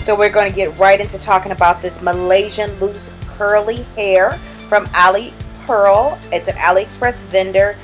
So we're going to get right into talking about this Malaysian loose curly hair from Ali Pearl. It's an AliExpress vendor.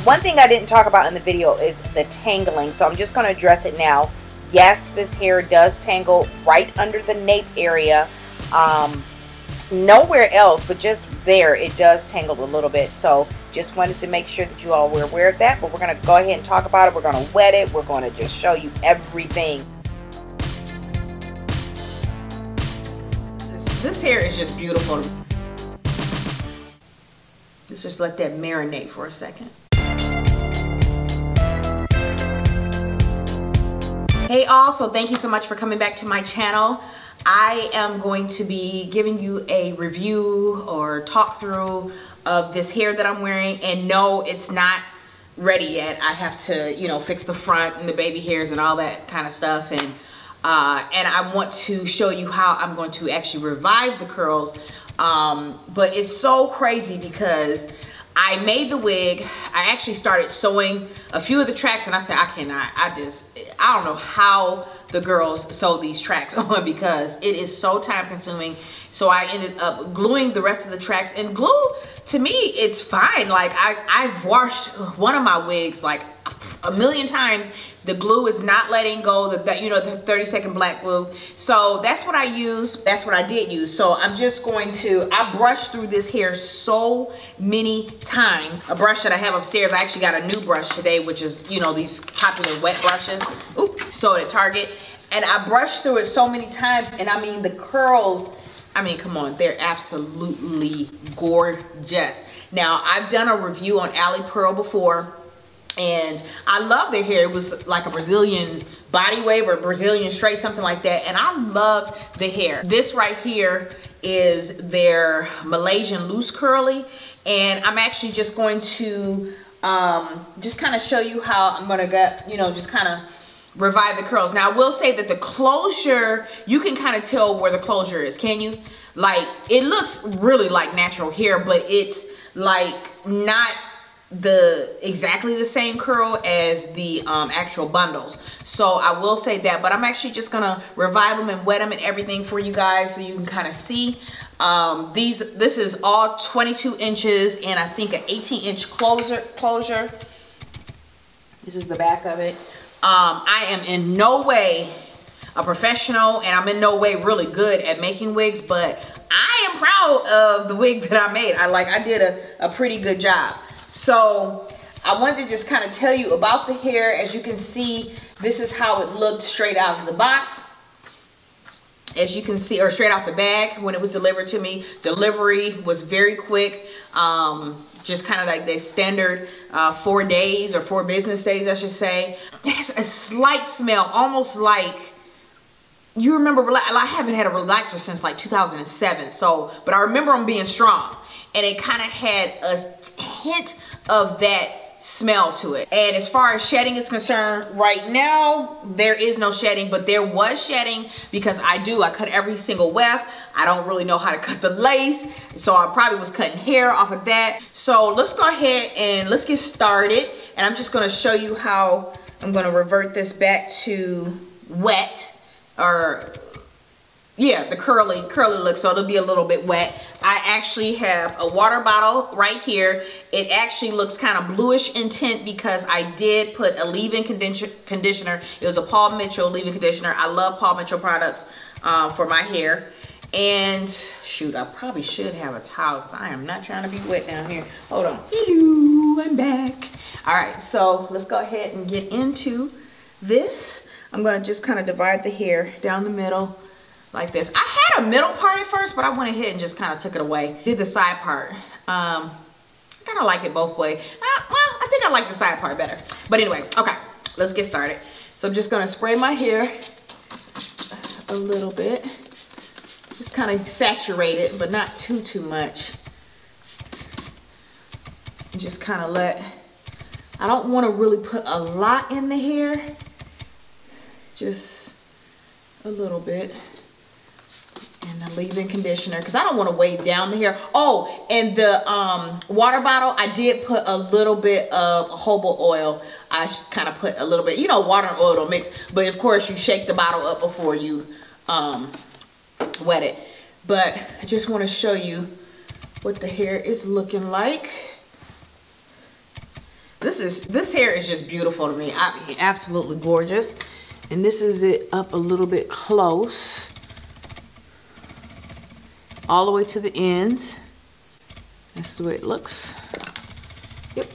One thing I didn't talk about in the video is the tangling, so I'm just going to address it now. Yes, this hair does tangle right under the nape area. Nowhere else, but just there it does tangle a little bit. So just wanted to make sure that you all were aware of that. But we're going to go ahead and talk about it. We're going to wet it. We're going to just show you everything. This hair is just beautiful. Let's just let that marinate for a second. Hey all, so thank you so much for coming back to my channel. I am going to be giving you a review or talk through of this hair that I'm wearing, and no, it's not ready yet. I have to, you know, fix the front and the baby hairs and all that kind of stuff, and I want to show you how I'm going to actually revive the curls. But it's so crazy because I made the wig. I actually started sewing a few of the tracks, and I said, I cannot. I don't know how the girls sew these tracks on because it is so time consuming. So I ended up gluing the rest of the tracks, and glue, to me, it's fine. Like I've washed one of my wigs like a million times. The glue is not letting go, you know, the 30-second black glue. So that's what I use. That's what I did use. So I'm just going to, I brushed through this hair so many times. A brush that I have upstairs, I actually got a new brush today, which is, you know, these popular wet brushes. Oop, sold at Target. And I brushed through it so many times, and I mean, the curls, I mean, come on, they're absolutely gorgeous. Now, I've done a review on Ali Pearl before, and I love their hair. It was like a Brazilian body wave or Brazilian straight, something like that. And I loved the hair. This right here is their Malaysian loose curly. And I'm actually just going to just kind of show you how I'm going to get, you know, just kind of revive the curls. Now, I will say that the closure, you can kind of tell where the closure is, can you? Like, it looks really like natural hair, but it's like not exactly the same curl as the actual bundles. So I will say that, but I'm actually just gonna revive them and wet them and everything for you guys so you can kind of see. This is all 22 inches and I think an 18-inch closure. This is the back of it. I am in no way a professional, and I'm in no way really good at making wigs, but I am proud of the wig that I made. I did a pretty good job. So I wanted to just kind of tell you about the hair. As you can see, this is how it looked straight out of the box. As you can see, or straight out the bag when it was delivered to me. Delivery was very quick. Just kind of like the standard 4 days or 4 business days, I should say. It has a slight smell, almost like, you remember, I haven't had a relaxer since like 2007. So, but I remember them being strong. And it kind of had a hint of that smell to it. And as far as shedding is concerned, right now there is no shedding, but there was shedding because I cut every single weft. I don't really know how to cut the lace, so I probably was cutting hair off of that. So let's go ahead and let's get started, and I'm just going to show you how I'm going to revert this back to wet, or yeah, the curly look, so it'll be a little bit wet. I actually have a water bottle right here. It actually looks kind of bluish in tint because I did put a leave-in conditioner. It was a Paul Mitchell leave-in conditioner. I love Paul Mitchell products for my hair. And shoot, I probably should have a towel because I am not trying to be wet down here. Hold on. Hello, I'm back. All right, so let's go ahead and get into this. I'm going to just kind of divide the hair down the middle like this. I had a middle part at first, but I went ahead and just kind of took it away. Did the side part. I kind of like it both ways. Well, I think I like the side part better. But anyway, okay, let's get started. So I'm just going to spray my hair a little bit. Just kind of saturate it, but not too much. And just kind of I don't want to really put a lot in the hair. Just a little bit. And the leave-in conditioner, because I don't want to weigh down the hair. Oh, and the water bottle, I did put a little bit of jojoba oil. I kind of put a little bit, you know, water and oil don't mix, but of course you shake the bottle up before you wet it. But I just want to show you what the hair is looking like. This hair is just beautiful to me. I mean, absolutely gorgeous. And this is it up a little bit close, all the way to the ends. That's the way it looks. Yep.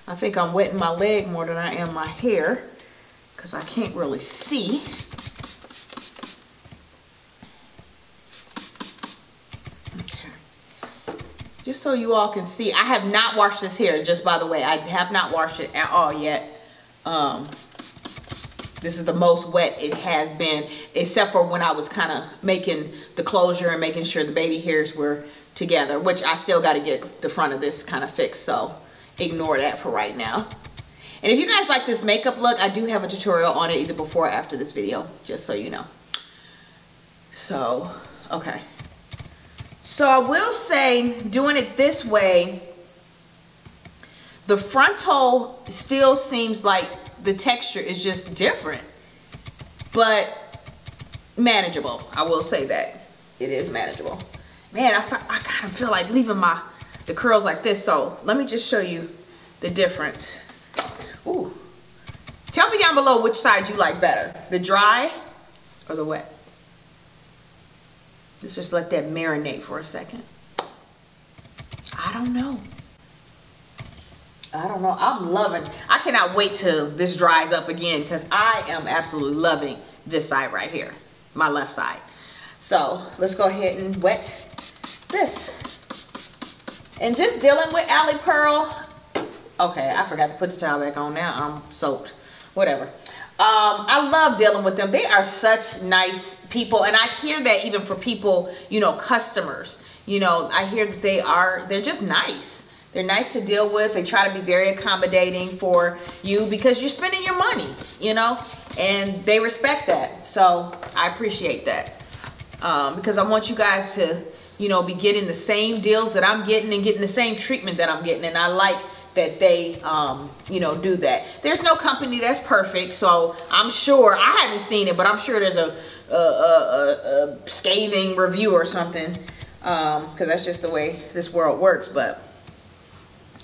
I think I'm wetting my leg more than I am my hair because I can't really see. Okay. Just so you all can see, I have not washed this hair, just by the way. I have not washed it at all yet. This is the most wet it has been, except for when I was kind of making the closure and making sure the baby hairs were together, which I still got to get the front of this kind of fixed, so ignore that for right now. And if you guys like this makeup look, I do have a tutorial on it either before or after this video, just so you know. So, okay. So I will say, doing it this way, the frontal still seems like the texture is just different, but manageable. I will say that it is manageable. Man, I kind of feel like leaving the curls like this. So let me just show you the difference. Ooh. Tell me down below which side you like better, the dry or the wet. Let's just let that marinate for a second. I don't know. I'm loving, I cannot wait till this dries up again because I am absolutely loving this side right here, my left side. So let's go ahead and wet this. And just dealing with Alley Pearl. Okay, I forgot to put the towel back on now. I'm soaked. Whatever. I love dealing with them. They are such nice people. And I hear that even for people, you know, customers. You know, I hear that they're just nice. They're nice to deal with. They try to be very accommodating for you because you're spending your money, you know, and they respect that. So I appreciate that because I want you guys to, you know, be getting the same deals that I'm getting and getting the same treatment that I'm getting. And I like that they, you know, do that. There's no company that's perfect. So I'm sure, I haven't seen it, but I'm sure there's a scathing review or something because that's just the way this world works. But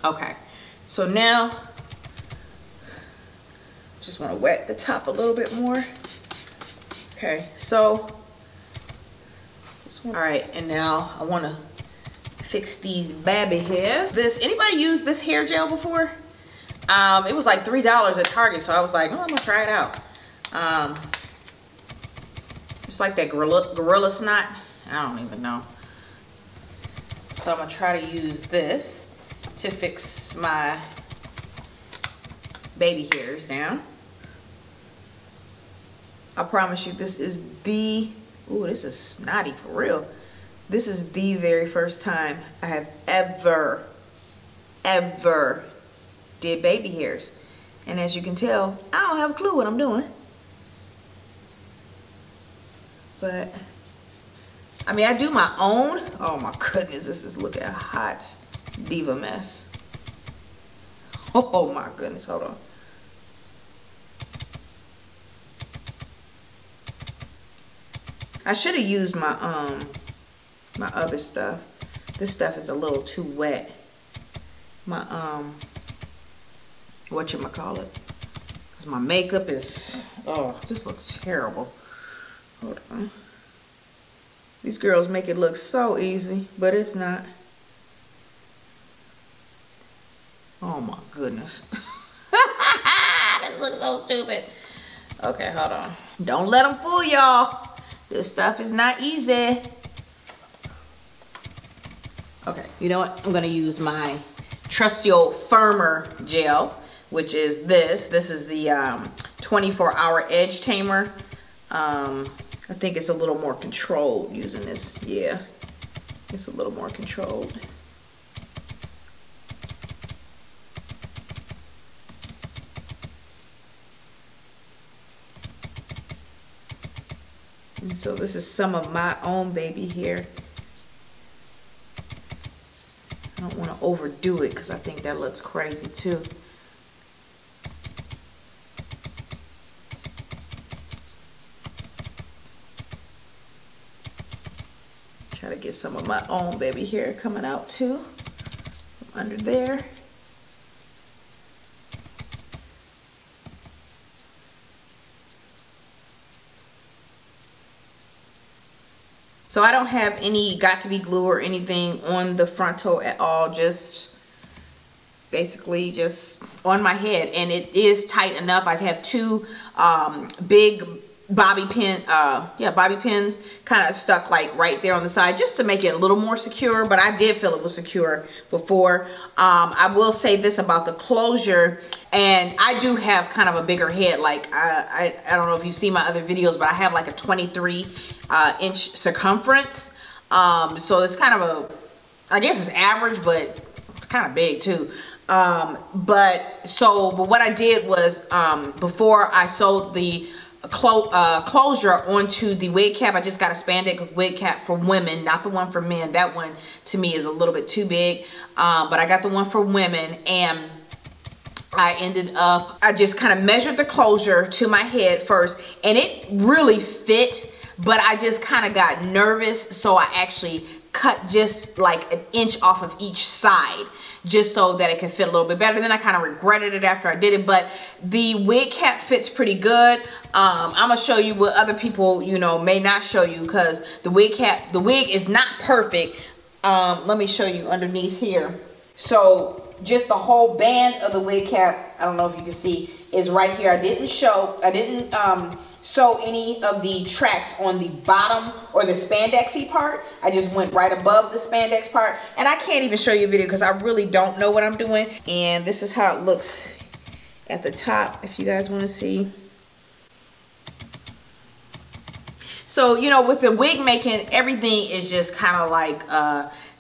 okay, so now just want to wet the top a little bit more. Okay, so all right, and now I want to fix these baby hairs. Anybody use this hair gel before? It was like $3 at Target, so I was like, oh, I'm gonna try it out. It's like that gorilla snot. I don't even know. So I'm gonna try to use this to fix my baby hairs down. I promise you, this is the, ooh, this is snotty for real. This is the very first time I have ever did baby hairs. And as you can tell, I don't have a clue what I'm doing. But, I mean, I do my own. Oh my goodness, this is looking a hot diva mess. Oh my goodness, hold on. I should have used my my other stuff. This stuff is a little too wet. My whatchamacallit. Because my makeup is, oh, this looks terrible. Hold on. These girls make it look so easy, but it's not. Oh my goodness. This looks so stupid. Okay, hold on. Don't let them fool y'all. This stuff is not easy. Okay, you know what? I'm gonna use my trusty old firmer gel, which is this. This is the 24-hour edge tamer. I think it's a little more controlled using this. Yeah, it's a little more controlled. And so this is some of my own baby hair. I don't want to overdo it because I think that looks crazy too. Gotta get some of my own baby hair coming out too, under there. So I don't have any got to be glue or anything on the frontal at all, just basically just on my head, and it is tight enough. I have two big bobby pins kind of stuck like right there on the side just to make it a little more secure, but I did feel it was secure before. I will say this about the closure, and I do have kind of a bigger head. Like I don't know if you've seen my other videos, but I have like a 23 inch circumference, so it's kind of I guess it's average, but it's kind of big too. But what I did was before I sewed the closure onto the wig cap, I just got a spandex wig cap for women, not the one for men. That one to me is a little bit too big, but I got the one for women, and I just kind of measured the closure to my head first, and it really fit, but I just kind of got nervous, so I actually cut just like an inch off of each side, just so that it could fit a little bit better. Then I kind of regretted it after I did it, but the wig cap fits pretty good. I'm gonna show you what other people, you know, may not show you, because the wig is not perfect. Let me show you underneath here. So just the whole band of the wig cap, I don't know if you can see, is right here. I didn't sew any of the tracks on the bottom or the spandexy part. I just went right above the spandex part, and I can't even show you a video because I really don't know what I'm doing. And this is how it looks at the top, if you guys want to see. So, you know, with the wig making, everything is just kind of like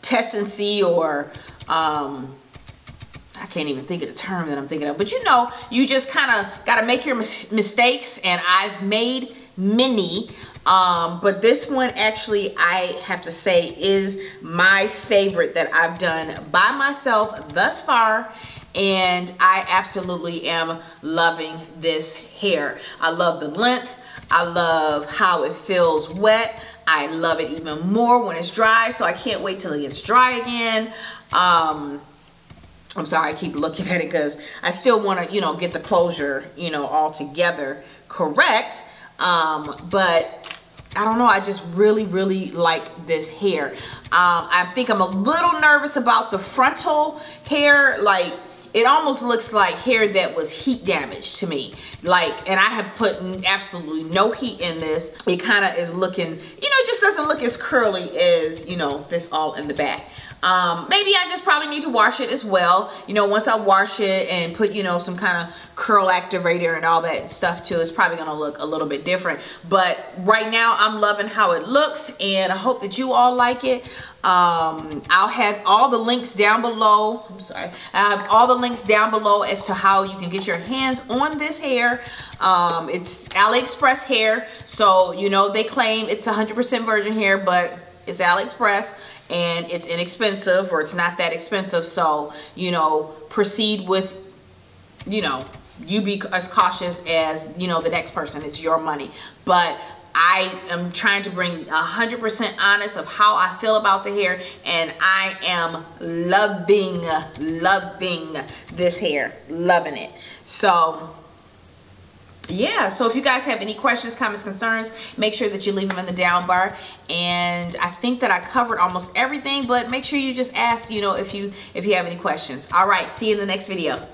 test and see, or I can't even think of the term that I'm thinking of, but you know, you just kind of got to make your mistakes, and I've made many, but this one actually, I have to say, is my favorite that I've done by myself thus far, and I absolutely am loving this hair. I love the length. I love how it feels wet. I love it even more when it's dry, so I can't wait till it gets dry again. I'm sorry, I keep looking at it because I still want to, you know, get the closure, you know, all together correct. But I don't know, I just really, really like this hair. I think I'm a little nervous about the frontal hair. Like, it almost looks like hair that was heat damaged to me. Like, and I have put absolutely no heat in this. It kind of is looking, you know, it just doesn't look as curly as, you know, this all in the back. Maybe I just probably need to wash it as well. You know, once I wash it and put, you know, some kind of curl activator and all that stuff too, it's probably gonna look a little bit different. But right now I'm loving how it looks, and I hope that you all like it. I'll have all the links down below. I'm sorry. I have all the links down below as to how you can get your hands on this hair. It's AliExpress hair, so you know they claim it's 100% virgin hair, but it's AliExpress and it's inexpensive, or it's not that expensive. So you know, proceed with, you know, you be as cautious as, you know, the next person. It's your money. But I am trying to bring 100% honest of how I feel about the hair, and I am loving this hair, loving it. So yeah, so if you guys have any questions, comments, concerns, make sure that you leave them in the down bar. And I think that I covered almost everything, but make sure you just ask, you know, if you have any questions. All right, see you in the next video.